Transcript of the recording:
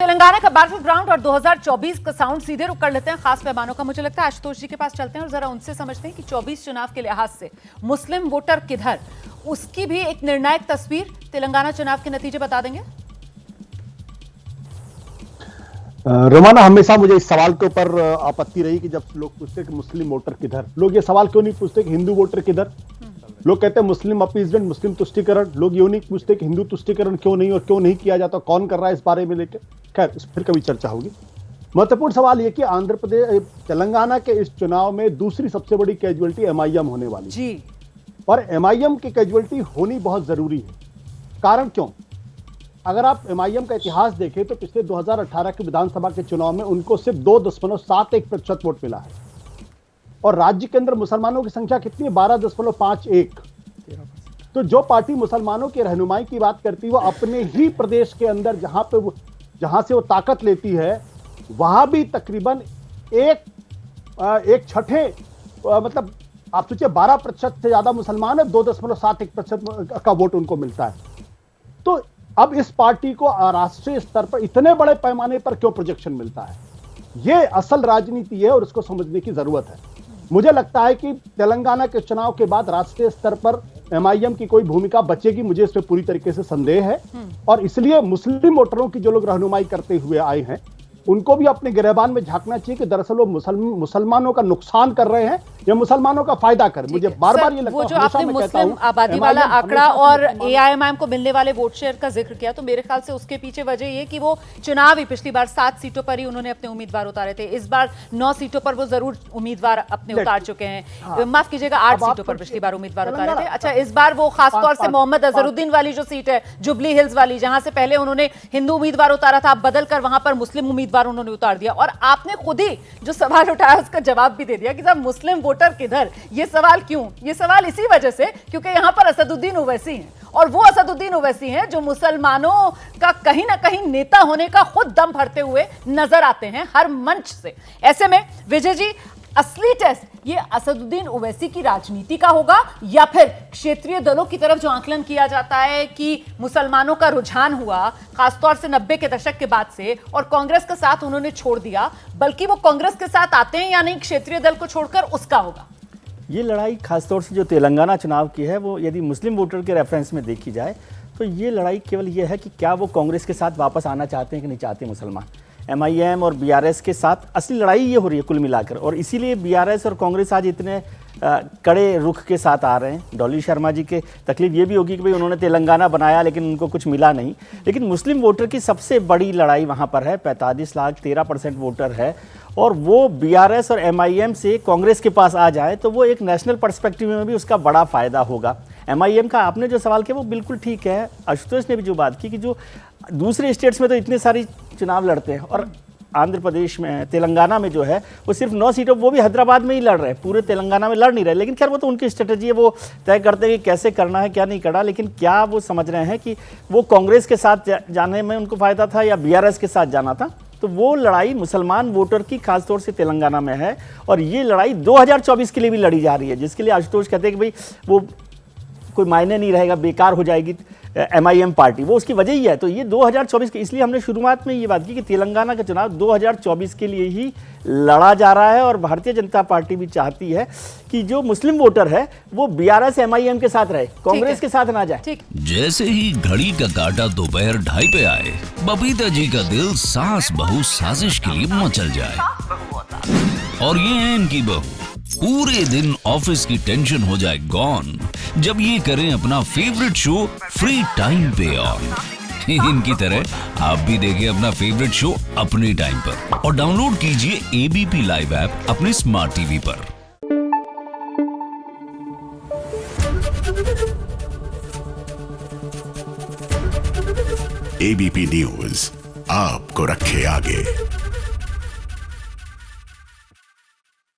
तेलंगाना का battle ground और 2024 का साउंड सीधे रुक कर लेते हैं खास मेहमानों का। मुझे लगता है आशुतोष जी के पास चलते हैं और जरा उनसे समझते हैं कि 24 चुनाव के लिहाज से मुस्लिम वोटर किधर, उसकी भी एक निर्णायक तस्वीर तेलंगाना चुनाव के नतीजे बता देंगे। रोमाना, हमेशा मुझे इस सवाल के ऊपर आपत्ति रही कि जब लोग पूछते कि मुस्लिम वोटर किधर, लोग ये सवाल क्यों नहीं पूछते कि हिंदू वोटर किधर। लोग कहते हैं मुस्लिम अपीजमेंट, मुस्लिम तुष्टीकरण। लोग ये नहीं पूछते कि हिंदू तुष्टीकरण क्यों नहीं और क्यों नहीं किया जाता, कौन कर रहा है इस बारे में लेकर। खैर, इस फिर कभी चर्चा होगी। महत्वपूर्ण सवाल ये कि आंध्र प्रदेश तेलंगाना के इस चुनाव में दूसरी सबसे बड़ी कैजुअलिटी एमआईएम होने वाली जी। और एमआईएम की कैजुअलिटी होनी बहुत जरूरी है। कारण क्यों? अगर आप एमआईएम का इतिहास देखें तो पिछले 2018 के विधानसभा के चुनाव में उनको सिर्फ 2.71% वोट मिला है और राज्य के अंदर मुसलमानों की संख्या कितनी है? 12.51। तो जो पार्टी मुसलमानों की रहनुमाई की बात करती है वो अपने ही प्रदेश के अंदर जहां से वो ताकत लेती है वहां भी तकरीबन एक छठे मतलब आप सोचिए 12% से ज्यादा मुसलमान है, 2.71% का वोट उनको मिलता है। तो अब इस पार्टी को राष्ट्रीय स्तर पर इतने बड़े पैमाने पर क्यों प्रोजेक्शन मिलता है? यह असल राजनीति है और उसको समझने की जरूरत है। मुझे लगता है कि तेलंगाना के चुनाव के बाद राष्ट्रीय स्तर पर एमआईएम की कोई भूमिका बचेगी, मुझे इस पे पूरी तरीके से संदेह है। और इसलिए मुस्लिम वोटरों की जो लोग रहनुमाई करते हुए आए हैं उनको भी अपने गिरबान में झांकना चाहिए कि दरअसल वो मुसलमानों का नुकसान कर रहे हैं या मुसलमानों का फायदा कर। मुझे बार बार ये लगता है, वो जो आपने मुस्लिम आबादी वाला आंकड़ा और एआईएमआईएम को मिलने वाले वोट शेयर का जिक्र किया, तो मेरे ख्याल से उसके पीछे वजह ये कि वो चुनाव ही पिछली बार 7 सीटों पर ही उन्होंने अपने उम्मीदवार उतारे थे। इस बार 9 सीटों पर वो जरूर उम्मीदवार अपने उतार चुके हैं। माफ कीजिएगा, 8 सीटों पर पिछली बार उम्मीदवार उतारे थे। अच्छा, इस बार वो खासतौर से मोहम्मद अजहरुद्दीन वाली जो सीट है, जुबली हिल्स वाली, जहां से पहले उन्होंने हिंदू उम्मीदवार उतारा था, बदल कर वहां पर मुस्लिम उम्मीदवार उन्होंने उतार दिया। और आपने खुद ही जो सवाल उठाया उसका जवाब भी दे दिया कि साहब मुस्लिम वोटर किधर। ये सवाल क्यों? ये सवाल इसी वजह से क्योंकि यहां पर असदुद्दीन ओवैसी हैं और वो असदुद्दीन ओवैसी हैं जो मुसलमानों का कहीं ना कहीं नेता होने का खुद दम भरते हुए नजर आते हैं हर मंच से। ऐसे में विजय जी, असली टेस्ट ये असदुद्दीन ओवैसी की राजनीति का होगा या फिर क्षेत्रीय दलों की तरफ जो आकलन किया जाता है कि मुसलमानों का रुझान हुआ खासतौर से 90 के दशक के बाद से और कांग्रेस का साथ उन्होंने छोड़ दिया, बल्कि वो कांग्रेस के साथ आते हैं या नहीं क्षेत्रीय दल को छोड़कर, उसका होगा। ये लड़ाई खासतौर से जो तेलंगाना चुनाव की है वो यदि मुस्लिम वोटर के रेफरेंस में देखी जाए तो ये लड़ाई केवल ये है कि क्या वो कांग्रेस के साथ वापस आना चाहते हैं कि नहीं चाहते मुसलमान। एमआईएम और बीआरएस के साथ असली लड़ाई ये हो रही है कुल मिलाकर, और इसीलिए बीआरएस और कांग्रेस आज इतने कड़े रुख के साथ आ रहे हैं। डॉली शर्मा जी के तकलीफ ये भी होगी कि भाई उन्होंने तेलंगाना बनाया लेकिन उनको कुछ मिला नहीं। लेकिन मुस्लिम वोटर की सबसे बड़ी लड़ाई वहाँ पर है। 45 लाख 13% वोटर है और वो बीआरएस और एमआईएम से कांग्रेस के पास आ जाए तो वो एक नेशनल पर्सपेक्टिव में भी उसका बड़ा फायदा होगा। एमआईएम का आपने जो सवाल किया वो बिल्कुल ठीक है। आशुतोष ने भी जो बात की कि जो दूसरे स्टेट्स में तो इतने सारी चुनाव लड़ते हैं और आंध्र प्रदेश में, तेलंगाना में जो है वो सिर्फ 9 सीटों, वो भी हैदराबाद में ही लड़ रहे हैं, पूरे तेलंगाना में लड़ नहीं रहे। लेकिन खैर वो तो उनकी स्ट्रेटजी है, वो तय करते हैं कि कैसे करना है क्या नहीं करना। लेकिन क्या वो समझ रहे हैं कि वो कांग्रेस के साथ जाने में उनको फायदा था या बीआरएस के साथ जाना था? तो वो लड़ाई मुसलमान वोटर की खासतौर से तेलंगाना में है और ये लड़ाई 2024 के लिए भी लड़ी जा रही है, जिसके लिए आशुतोष कहते हैं कि भाई वो कोई मायने नहीं रहेगा, बेकार हो जाएगी एमआईएम पार्टी। वो उसकी वजह ही है। तो ये 2024 के, इसलिए हमने शुरुआत में ये बात की कि तेलंगाना का चुनाव 2024 के लिए ही लड़ा जा रहा है और भारतीय जनता पार्टी भी चाहती है कि जो मुस्लिम वोटर है वो बीआरएस एमआईएम के साथ रहे, कांग्रेस के साथ ना जाए। जैसे ही घड़ी का काटा दोपहर 2:30 पे आए, बबीता जी का दिल सास बहू साजिश के लिए मचल जाए। और ये है इनकी बहू, पूरे दिन ऑफिस की टेंशन हो जाए गॉन जब ये करें अपना फेवरेट शो फ्री टाइम पे ऑन। इनकी तरह आप भी देखिए अपना फेवरेट शो अपने टाइम पर और डाउनलोड कीजिए एबीपी लाइव ऐप अपने स्मार्ट टीवी पर। एबीपी न्यूज आपको रखे आगे।